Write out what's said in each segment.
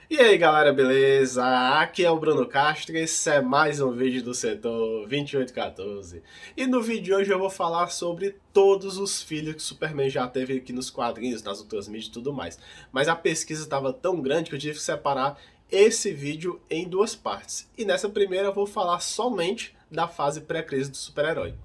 E aí galera, beleza? Aqui é o Bruno Castro e esse é mais um vídeo do setor 2814. E no vídeo de hoje eu vou falar sobre todos os filhos que o Superman já teve aqui nos quadrinhos, nas outras mídias e tudo mais. Mas a pesquisa estava tão grande que eu tive que separar esse vídeo em duas partes. E nessa primeira eu vou falar somente da fase pré-crise do super-herói.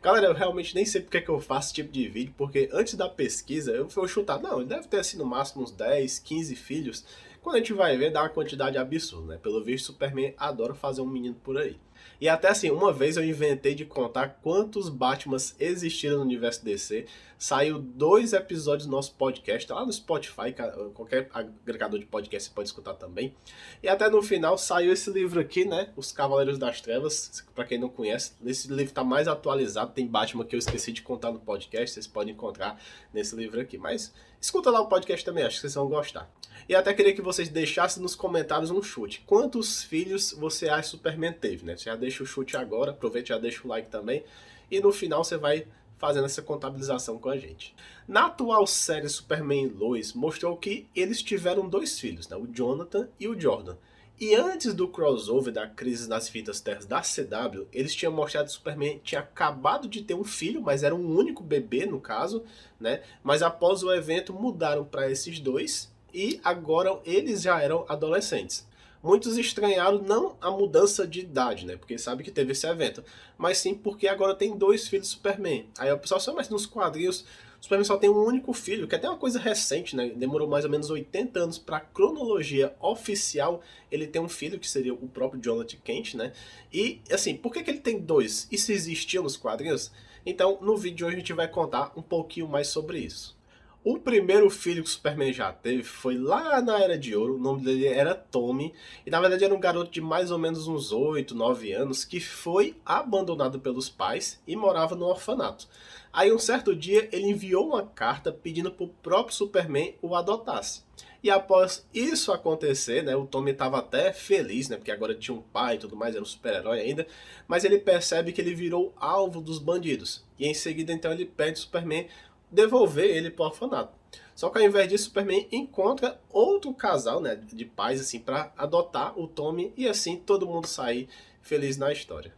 Galera, eu realmente nem sei porque que eu faço esse tipo de vídeo, porque antes da pesquisa eu fui chutar, não, ele deve ter assim no máximo uns 10, 15 filhos. Quando a gente vai ver, dá uma quantidade absurda, né? Pelo visto, Superman adora fazer um menino por aí. E até assim, uma vez eu inventei de contar quantos Batmans existiram no universo DC. Saiu 2 episódios do nosso podcast, tá lá no Spotify, qualquer agregador de podcast você pode escutar também. E até no final saiu esse livro aqui, né? Os Cavaleiros das Trevas, pra quem não conhece. Esse livro tá mais atualizado, tem Batman que eu esqueci de contar no podcast, vocês podem encontrar nesse livro aqui. Mas escuta lá o podcast também, acho que vocês vão gostar. E até queria que vocês deixassem nos comentários um chute. Quantos filhos você acha que Superman teve, né? Você já deixa o chute agora, aproveita e já deixa o like também. E no final você vai fazendo essa contabilização com a gente. Na atual série Superman e Lois, mostrou que eles tiveram 2 filhos, né? O Jonathan e o Jordan. E antes do crossover da Crise nas Fitas Terras da CW, eles tinham mostrado que o Superman tinha acabado de ter um filho, mas era um único bebê no caso, né? Mas após o evento mudaram para esses dois e agora eles já eram adolescentes. Muitos estranharam não a mudança de idade, né? Porque sabe que teve esse evento, mas sim porque agora tem 2 filhos do Superman. Aí o pessoal só, mas nos quadrinhos o Superman só tem um único filho, que é até uma coisa recente, né? Demorou mais ou menos 80 anos para a cronologia oficial ele ter um filho, que seria o próprio Jonathan Kent, né? E, assim, por que ele tem 2? Isso existia nos quadrinhos? Então, no vídeo de hoje a gente vai contar um pouquinho mais sobre isso. O primeiro filho que o Superman já teve foi lá na Era de Ouro, o nome dele era Tommy, e na verdade era um garoto de mais ou menos uns 8, 9 anos que foi abandonado pelos pais e morava no orfanato. Aí um certo dia ele enviou uma carta pedindo para o próprio Superman o adotasse. E após isso acontecer, né, o Tommy estava até feliz, né, porque agora tinha um pai e tudo mais, era um super-herói ainda, mas ele percebe que ele virou alvo dos bandidos. E em seguida então ele pede ao Superman devolver ele pro orfanato. Só que ao invés disso, Superman encontra outro casal, né, de pais assim para adotar o Tommy e assim todo mundo sair feliz na história.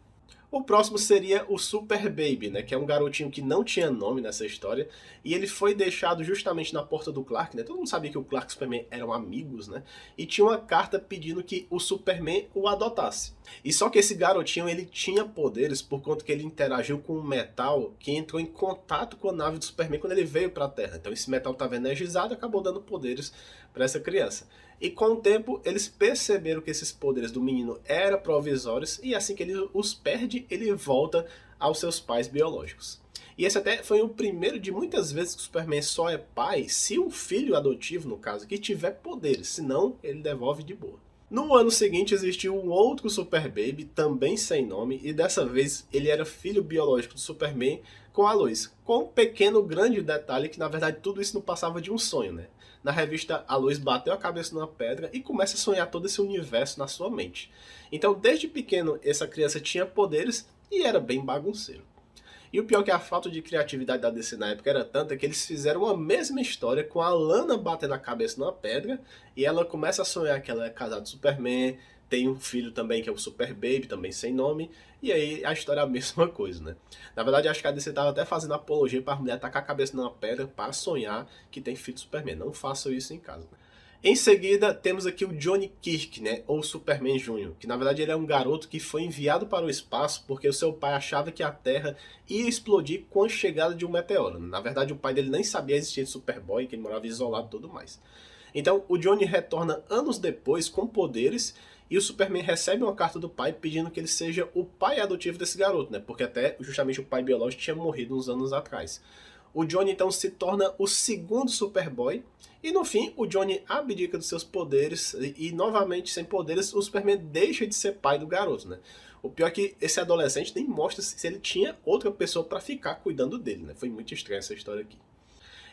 O próximo seria o Super Baby, né, que é um garotinho que não tinha nome nessa história, e ele foi deixado justamente na porta do Clark, né? Todo mundo sabia que o Clark e o Superman eram amigos, né? E tinha uma carta pedindo que o Superman o adotasse. E só que esse garotinho, ele tinha poderes por conta que ele interagiu com um metal que entrou em contato com a nave do Superman quando ele veio para a Terra. Então esse metal estava energizado e acabou dando poderes para essa criança. E com o tempo, eles perceberam que esses poderes do menino eram provisórios e assim que ele os perde, ele volta aos seus pais biológicos. E esse até foi o primeiro de muitas vezes que o Superman só é pai se o filho adotivo, no caso, que tiver poderes, senão ele devolve de boa. No ano seguinte existiu um outro Super Baby, também sem nome, e dessa vez ele era filho biológico do Superman com a Lois, com um pequeno grande detalhe que na verdade tudo isso não passava de um sonho, né? Na revista, a Lois bateu a cabeça numa pedra e começa a sonhar todo esse universo na sua mente. Então, desde pequeno, essa criança tinha poderes e era bem bagunceiro. E o pior é que a falta de criatividade da DC na época era tanta que eles fizeram a mesma história com a Lana batendo a cabeça numa pedra e ela começa a sonhar que ela é casada com Superman, tem um filho também que é o Super Baby, também sem nome, e aí a história é a mesma coisa, né? Na verdade, acho que a DC estava até fazendo apologia para a mulher tacar a cabeça numa pedra para sonhar que tem filho de Superman. Não façam isso em casa. Em seguida, temos aqui o Johnny Kirk, né, ou Superman Jr., que na verdade ele é um garoto que foi enviado para o espaço porque o seu pai achava que a Terra ia explodir com a chegada de um meteoro. Na verdade, o pai dele nem sabia existir Superboy, que ele morava isolado e tudo mais. Então, o Johnny retorna anos depois com poderes e o Superman recebe uma carta do pai pedindo que ele seja o pai adotivo desse garoto, né, porque até justamente o pai biológico tinha morrido uns anos atrás. O Johnny então se torna o segundo Superboy. E no fim, o Johnny abdica dos seus poderes e novamente sem poderes, o Superman deixa de ser pai do garoto, né? O pior é que esse adolescente nem mostra se ele tinha outra pessoa para ficar cuidando dele, né? Foi muito estranha essa história aqui.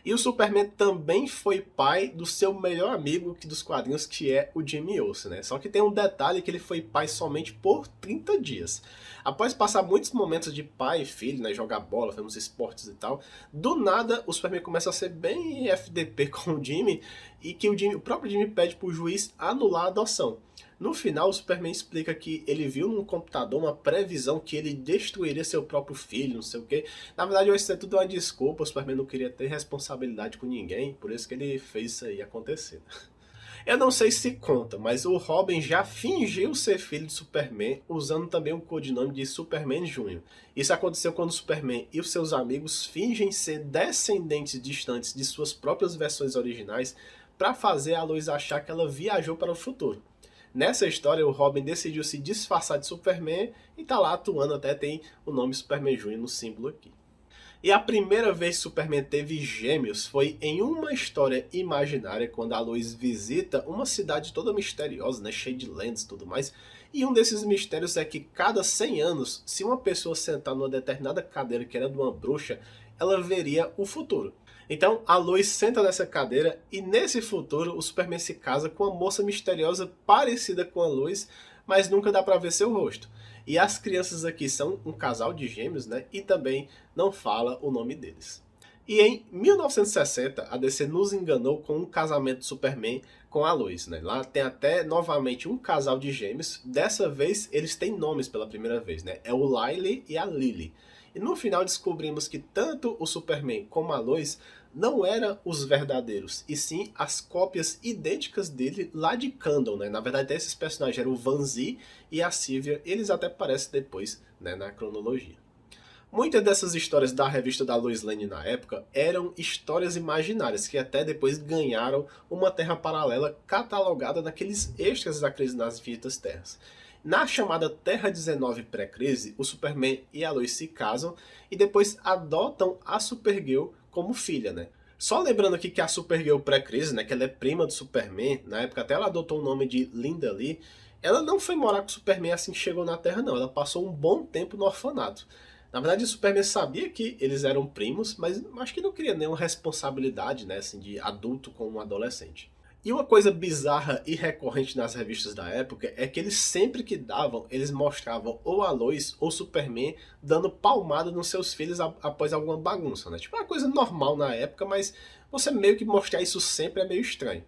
E o Superman também foi pai do seu melhor amigo dos quadrinhos, que é o Jimmy Olsen, né? Só que tem um detalhe que ele foi pai somente por 30 dias. Após passar muitos momentos de pai e filho, né? Jogar bola, fazer uns esportes e tal, do nada o Superman começa a ser bem FDP com o Jimmy e que o próprio Jimmy pede para o juiz anular a adoção. No final, o Superman explica que ele viu num computador uma previsão que ele destruiria seu próprio filho, não sei o quê. Na verdade, isso é tudo uma desculpa, o Superman não queria ter responsabilidade com ninguém, por isso que ele fez isso aí acontecer. Eu não sei se conta, mas o Robin já fingiu ser filho de Superman, usando também o codinome de Superman Jr. Isso aconteceu quando o Superman e os seus amigos fingem ser descendentes distantes de suas próprias versões originais para fazer a Lois achar que ela viajou para o futuro. Nessa história, o Robin decidiu se disfarçar de Superman e tá lá atuando, até tem o nome Superman Jr. no símbolo aqui. E a primeira vez que Superman teve gêmeos foi em uma história imaginária, quando a Lois visita uma cidade toda misteriosa, né, cheia de lendas e tudo mais. E um desses mistérios é que cada 100 anos, se uma pessoa sentar numa determinada cadeira que era de uma bruxa, ela veria o futuro. Então a Lois senta nessa cadeira e nesse futuro o Superman se casa com uma moça misteriosa parecida com a Lois, mas nunca dá pra ver seu rosto. E as crianças aqui são um casal de gêmeos, né? E também não fala o nome deles. E em 1960, a DC nos enganou com um casamento do Superman com a Lois, né? Lá tem até novamente um casal de gêmeos. Dessa vez eles têm nomes pela primeira vez, né? É o Lyle e a Lily. E no final descobrimos que tanto o Superman como a Lois não eram os verdadeiros, e sim as cópias idênticas dele lá de Kandor, né? Na verdade, esses personagens eram o Van-Zee e a Sylvia, eles até aparecem depois, né, na cronologia. Muitas dessas histórias da revista da Lois Lane na época eram histórias imaginárias, que até depois ganharam uma terra paralela catalogada naqueles extras da Crise nas Infinitas Terras. Na chamada Terra 19 pré-crise, o Superman e a Lois se casam e depois adotam a Supergirl como filha, né? Só lembrando aqui que a Supergirl pré-crise, né, que ela é prima do Superman, na época até ela adotou o nome de Linda Lee, ela não foi morar com o Superman assim que chegou na Terra, não. Ela passou um bom tempo no orfanato. Na verdade, o Superman sabia que eles eram primos, mas acho que não queria nenhuma responsabilidade, né, assim, de adulto com um adolescente. E uma coisa bizarra e recorrente nas revistas da época é que eles sempre que davam, eles mostravam ou a Lois ou o Superman dando palmada nos seus filhos após alguma bagunça, né? Tipo, é uma coisa normal na época, mas você meio que mostrar isso sempre é meio estranho.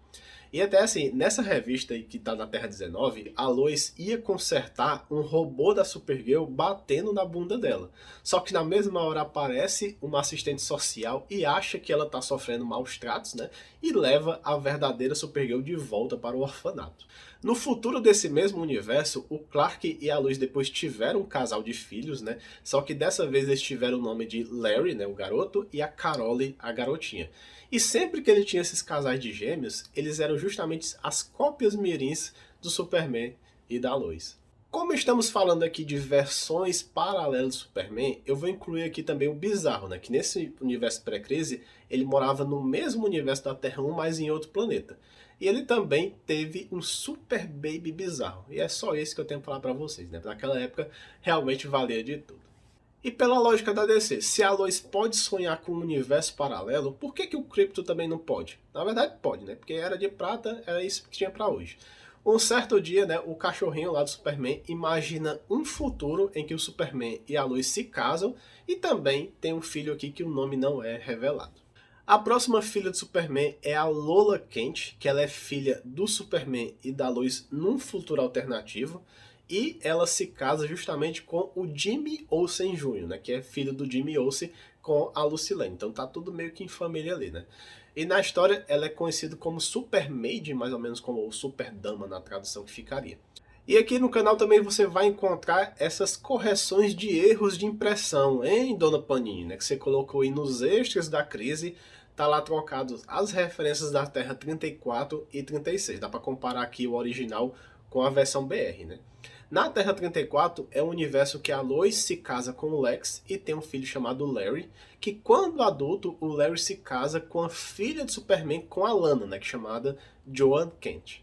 E até assim, nessa revista aí que tá na Terra 19, a Lois ia consertar um robô da Supergirl batendo na bunda dela. Só que na mesma hora aparece uma assistente social e acha que ela tá sofrendo maus tratos, né? E leva a verdadeira Supergirl de volta para o orfanato. No futuro desse mesmo universo, o Clark e a Lois depois tiveram um casal de filhos, né? Só que dessa vez eles tiveram o nome de Larry, né, o garoto, e a Carole, a garotinha. E sempre que ele tinha esses casais de gêmeos, eles eram justamente as cópias mirins do Superman e da Lois. Como estamos falando aqui de versões paralelas do Superman, eu vou incluir aqui também o Bizarro, né? Que nesse universo pré-crise, ele morava no mesmo universo da Terra 1, mas em outro planeta. E ele também teve um Super Baby Bizarro. E é só isso que eu tenho para falar para vocês, né? Naquela época, realmente valia de tudo. E pela lógica da DC, se a Lois pode sonhar com um universo paralelo, por que o Krypto também não pode? Na verdade pode, né? Porque Era de Prata, era isso que tinha pra hoje. Um certo dia, né, o cachorrinho lá do Superman imagina um futuro em que o Superman e a Lois se casam e também tem um filho aqui que o nome não é revelado. A próxima filha do Superman é a Lola Kent, que ela é filha do Superman e da Lois num futuro alternativo. E ela se casa justamente com o Jimmy Olsen Jr., né, que é filho do Jimmy Olsen com a Lucilene. Então tá tudo meio que em família ali, né? E na história ela é conhecida como Super Maid, mais ou menos como Super Dama na tradução que ficaria. E aqui no canal também você vai encontrar essas correções de erros de impressão, hein, Dona Panini, né? Que você colocou aí nos extras da crise, tá lá trocados as referências da Terra 34 e 36. Dá para comparar aqui o original com a versão BR, né? Na Terra 34 é um universo que a Lois se casa com o Lex e tem um filho chamado Larry, que quando adulto o Larry se casa com a filha de Superman com a Lana, né, que é chamada Joan Kent.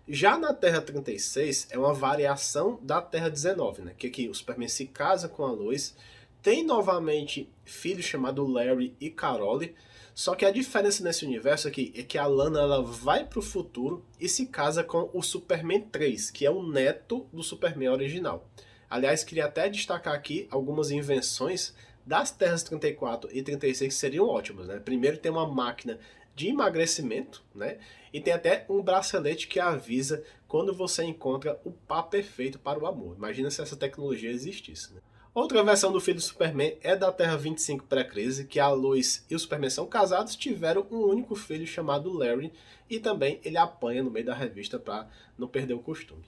Já na Terra 36 é uma variação da Terra 19, né, que aqui o Superman se casa com a Lois, tem novamente filho chamado Larry e Carole. Só que a diferença nesse universo aqui é que a Lana ela vai pro futuro e se casa com o Superman 3, que é o neto do Superman original. Aliás, queria até destacar aqui algumas invenções das Terras 34 e 36 que seriam ótimas, né? Primeiro tem uma máquina de emagrecimento, né? E tem até um bracelete que avisa quando você encontra o par perfeito para o amor. Imagina se essa tecnologia existisse, né? Outra versão do filho do Superman é da Terra 25 pré-crise, que a Lois e o Superman são casados, tiveram um único filho chamado Larry, e também ele apanha no meio da revista para não perder o costume.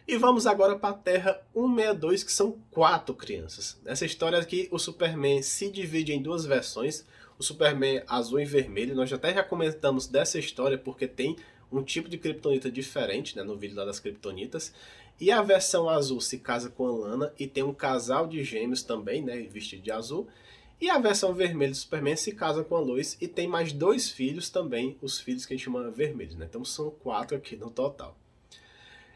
E vamos agora para a Terra 162, que são 4 crianças. Nessa história aqui, o Superman se divide em 2 versões, o Superman azul e vermelho. Nós até já comentamos dessa história porque tem um tipo de kryptonita diferente, né, no vídeo lá das kryptonitas. E a versão azul se casa com a Lana e tem um casal de gêmeos também, né, vestido de azul. E a versão vermelha do Superman se casa com a Lois e tem mais 2 filhos também, os filhos que a gente chama vermelhos, né? Então são 4 aqui no total.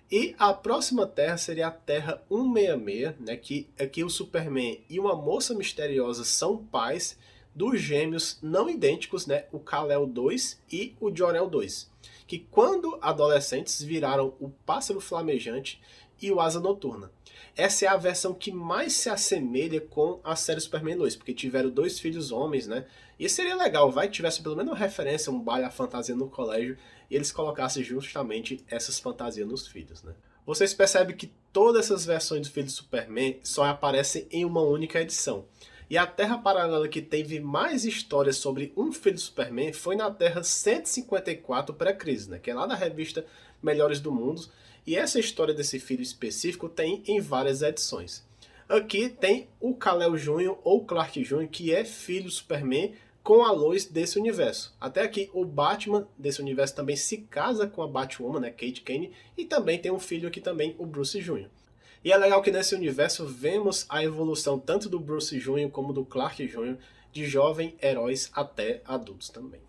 E a próxima Terra seria a Terra 166, né, que aqui o Superman e uma moça misteriosa são pais dos gêmeos não idênticos, né, o Kal-El 2 e o Jor-El 2, que quando adolescentes viraram o Pássaro Flamejante e o Asa Noturna. Essa é a versão que mais se assemelha com a série Superman 2, porque tiveram 2 filhos homens, né? E seria legal, vai que tivesse pelo menos uma referência, um baile à fantasia no colégio, e eles colocassem justamente essas fantasias nos filhos, né? Vocês percebem que todas essas versões do filho do Superman só aparecem em uma única edição. E a Terra paralela que teve mais histórias sobre um filho do Superman foi na Terra 154 pré-crise, né? Que é lá da revista Melhores do Mundo. E essa história desse filho específico tem em várias edições. Aqui tem o Kal-El Jr. ou Clark Jr., que é filho do Superman com a Lois desse universo. Até aqui o Batman desse universo também se casa com a Batwoman, né, Kate Kane, e também tem um filho aqui também, o Bruce Jr. E é legal que nesse universo vemos a evolução tanto do Bruce Jr. como do Clark Jr., de jovens heróis até adultos também.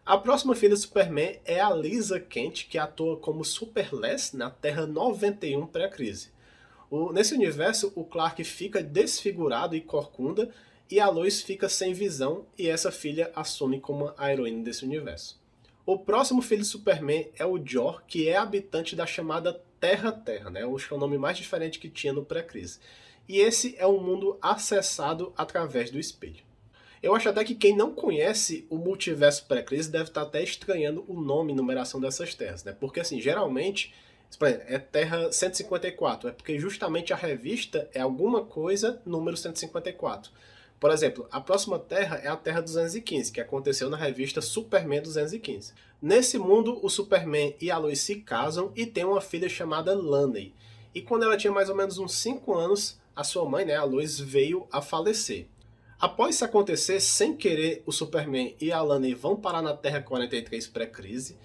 A próxima filha do Superman é a Lisa Kent, que atua como Super-Les na Terra 91 pré-crise. Nesse universo, o Clark fica desfigurado e corcunda, e a Lois fica sem visão, e essa filha assume como a heroína desse universo. O próximo filho do Superman é o Jor, que é habitante da chamada Terra-Terra, né? Acho que é o nome mais diferente que tinha no pré-crise. E esse é um mundo acessado através do espelho. Eu acho até que quem não conhece o multiverso pré-crise deve estar até estranhando o nome e numeração dessas terras, né? Porque assim, geralmente, é Terra 154, é porque justamente a revista é alguma coisa número 154. Por exemplo, a próxima Terra é a Terra 215, que aconteceu na revista Superman 215. Nesse mundo, o Superman e a Lois se casam e tem uma filha chamada Laney. E quando ela tinha mais ou menos uns 5 anos, a sua mãe, né, a Lois, veio a falecer. Após isso acontecer, sem querer, o Superman e a Laney vão parar na Terra 43 pré-crise.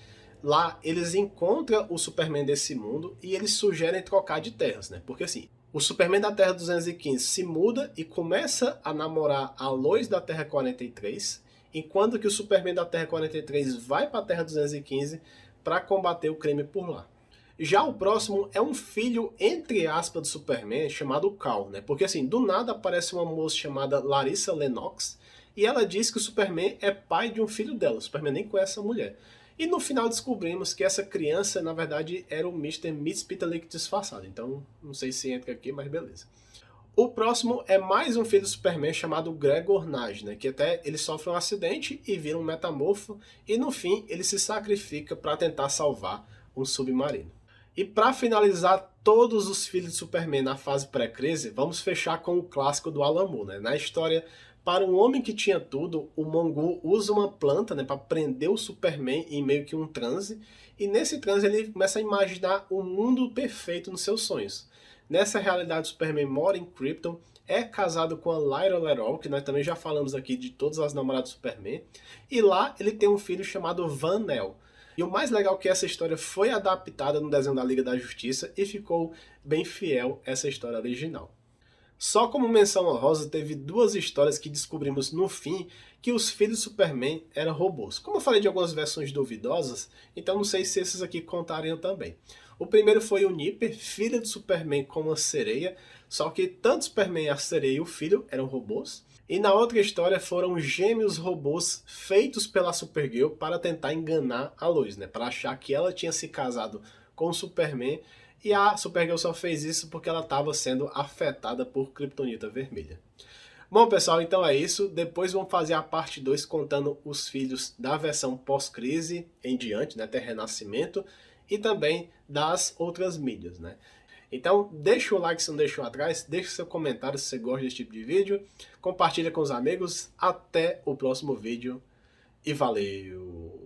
Lá, eles encontram o Superman desse mundo e eles sugerem trocar de terras, né? Porque assim, o Superman da Terra 215 se muda e começa a namorar a Lois da Terra 43, enquanto que o Superman da Terra 43 vai para a Terra 215 para combater o crime por lá. Já o próximo é um filho, entre aspas, do Superman, chamado Kal, né? Porque assim, do nada aparece uma moça chamada Larissa Lennox, e ela diz que o Superman é pai de um filho dela. O Superman nem conhece essa mulher. E no final descobrimos que essa criança, na verdade, era o Mr. Mxyzptlk disfarçado. Então, não sei se entra aqui, mas beleza. O próximo é mais um filho do Superman chamado Gregor Nage, né? Que até ele sofre um acidente e vira um metamorfo, e no fim ele se sacrifica para tentar salvar um submarino. E para finalizar todos os filhos de Superman na fase pré-crise, vamos fechar com o clássico do Alan Moore, né? Na história, para um homem que tinha tudo, o Mongul usa uma planta, né, para prender o Superman em meio que um transe, e nesse transe ele começa a imaginar o mundo perfeito nos seus sonhos. Nessa realidade, o Superman mora em Krypton, é casado com a Lyra Lerol, que nós também já falamos aqui de todas as namoradas do Superman, e lá ele tem um filho chamado Van-El. E o mais legal é que essa história foi adaptada no desenho da Liga da Justiça e ficou bem fiel a essa história original. Só como menção honrosa, teve 2 histórias que descobrimos no fim que os filhos do Superman eram robôs. Como eu falei de algumas versões duvidosas, então não sei se esses aqui contariam também. O primeiro foi o Nipper, filho do Superman com uma sereia, só que tanto o Superman, a sereia e o filho eram robôs. E na outra história foram gêmeos robôs feitos pela Supergirl para tentar enganar a Lois, né? Para achar que ela tinha se casado com o Superman, e a Supergirl só fez isso porque ela estava sendo afetada por Kryptonita vermelha. Bom, pessoal, então é isso. Depois vamos fazer a parte 2 contando os filhos da versão pós-crise em diante, né, até Renascimento, e também das outras mídias, né? Então, deixa o like se não deixou atrás, deixa seu comentário se você gosta desse tipo de vídeo, compartilha com os amigos. Até o próximo vídeo e valeu!